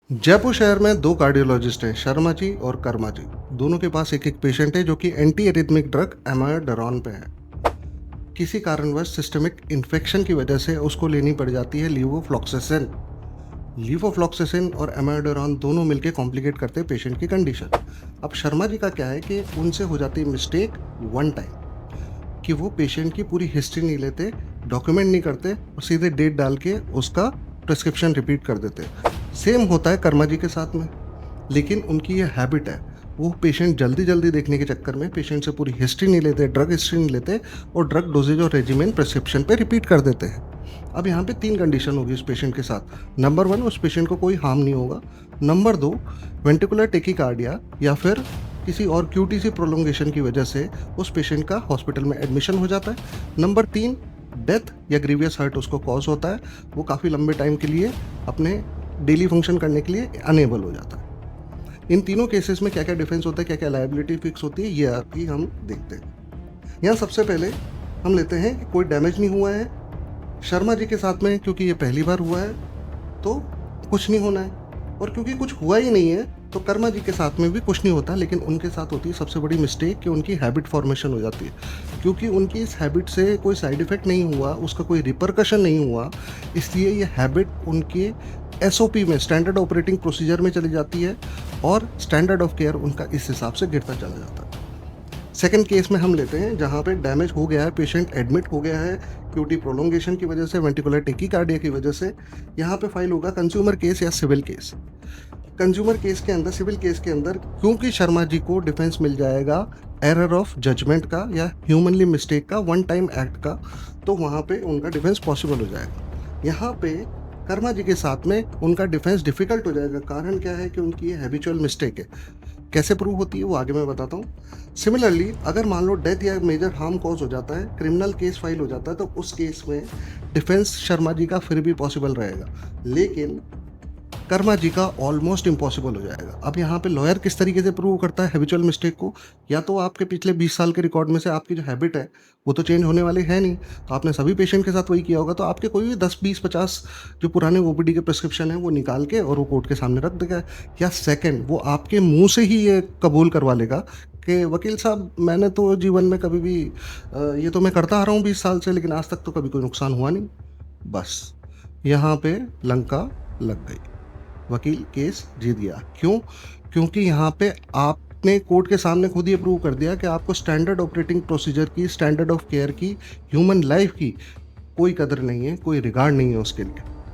जयपुर शहर में दो कार्डियोलॉजिस्ट हैं, शर्मा जी और कर्मा जी। दोनों के पास एक एक पेशेंट है जो कि एंटी एरिथमिक ड्रग एमायोडरान पे है। किसी कारणवश सिस्टमिक इन्फेक्शन की वजह से उसको लेनी पड़ जाती है लीवोफ्लॉक्सासिन। लीवोफ्लॉक्सासिन और एमायोडरान दोनों मिलकर कॉम्प्लिकेट करते हैं पेशेंट की कंडीशन। अब शर्मा जी का क्या है कि उनसे हो जाती है मिस्टेक वन टाइम कि वो पेशेंट की पूरी हिस्ट्री नहीं लेते, डॉक्यूमेंट नहीं करते और सीधे डेट डाल के उसका प्रिस्क्रिप्शन रिपीट कर देते। सेम होता है कर्मा जी के साथ में, लेकिन उनकी ये हैबिट है, वो पेशेंट जल्दी जल्दी देखने के चक्कर में पेशेंट से पूरी हिस्ट्री नहीं लेते, ड्रग हिस्ट्री नहीं लेते और ड्रग डोजेज और रेजिमेन प्रिस्क्रिप्शन पे रिपीट कर देते हैं। अब यहाँ पे 3 कंडीशन होगी उस पेशेंट के साथ। नंबर 1, उस पेशेंट को कोई हार्म नहीं होगा। नंबर 2, वेंटिकुलर टेकीकार्डिया या फिर किसी और क्यूटीसी प्रोलोंगेशन की वजह से उस पेशेंट का हॉस्पिटल में एडमिशन हो जाता है। नंबर 3, डेथ या ग्रीवियस हर्ट उसको कॉज होता है, वो काफ़ी लंबे टाइम के लिए अपने डेली फंक्शन करने के लिए अनेबल हो जाता है। इन तीनों केसेस में क्या क्या डिफरेंस होता है, क्या क्या लायबिलिटी फिक्स होती है, ये अभी हम देखते हैं। यहाँ सबसे पहले हम लेते हैं कि कोई डैमेज नहीं हुआ है शर्मा जी के साथ में, क्योंकि ये पहली बार हुआ है तो कुछ नहीं होना है, और क्योंकि कुछ हुआ ही नहीं है तो कर्मा जी के साथ में भी कुछ नहीं होता। लेकिन उनके साथ होती है सबसे बड़ी मिस्टेक कि उनकी हैबिट फॉर्मेशन हो जाती है। क्योंकि उनकी इस हैबिट से कोई साइड इफ़ेक्ट नहीं हुआ, उसका कोई रिपरकशन नहीं हुआ, इसलिए ये हैबिट उनके एसओपी में, स्टैंडर्ड ऑपरेटिंग प्रोसीजर में चली जाती है और स्टैंडर्ड ऑफ केयर उनका इस हिसाब से गिरता चला जाता है। सेकंड केस में हम लेते हैं जहाँ पे डैमेज हो गया है, पेशेंट एडमिट हो गया है क्यूटी प्रोलोंगेशन की वजह से, वेंटिकुलर टेकीकार्डिया की वजह से। यहाँ पे फाइल होगा कंज्यूमर केस या सिविल केस। कंज्यूमर केस के अंदर, सिविल केस के अंदर, क्योंकि शर्मा जी को डिफेंस मिल जाएगा एरर ऑफ जजमेंट का या ह्यूमनली मिस्टेक का, वन टाइम एक्ट का, तो वहाँ पे उनका डिफेंस पॉसिबल हो जाएगा। यहाँ पे कर्मा जी के साथ में उनका डिफेंस डिफिकल्ट हो जाएगा। कारण क्या है कि उनकी ये हैबिचुअल मिस्टेक है। कैसे प्रूव होती है वो आगे मैं बताता हूँ। सिमिलरली अगर मान लो डेथ या मेजर हार्म कॉज हो जाता है, क्रिमिनल केस फाइल हो जाता है, तो उस केस में डिफेंस शर्मा जी का फिर भी पॉसिबल रहेगा, लेकिन कर्मा जी का ऑलमोस्ट इम्पॉसिबल हो जाएगा। अब यहाँ पे लॉयर किस तरीके से प्रूव करता है हैबिचुअल मिस्टेक को? या तो आपके पिछले 20 साल के रिकॉर्ड में से आपकी जो हैबिट है वो तो चेंज होने वाली है नहीं, तो आपने सभी पेशेंट के साथ वही किया होगा, तो आपके कोई भी 10, 20, 50 जो पुराने ओपीडी के प्रिस्क्रिप्शन है वो निकाल के और वो कोर्ट के सामने रख देगा। या सेकंड, वो आपके मुंह से ही ये कबूल करवा लेगा कि वकील साहब मैंने तो जीवन में कभी भी ये तो मैं करता आ रहा हूँ 20 साल से, लेकिन आज तक तो कभी कोई नुकसान हुआ नहीं। बस यहाँ पे लंका लग गई, वकील केस जीत गया। क्यों? क्योंकि यहाँ पे आपने कोर्ट के सामने खुद ये प्रूव कर दिया कि आपको स्टैंडर्ड ऑपरेटिंग प्रोसीजर की, स्टैंडर्ड ऑफ केयर की, ह्यूमन लाइफ की कोई कदर नहीं है, कोई रिगार्ड नहीं है उसके लिए।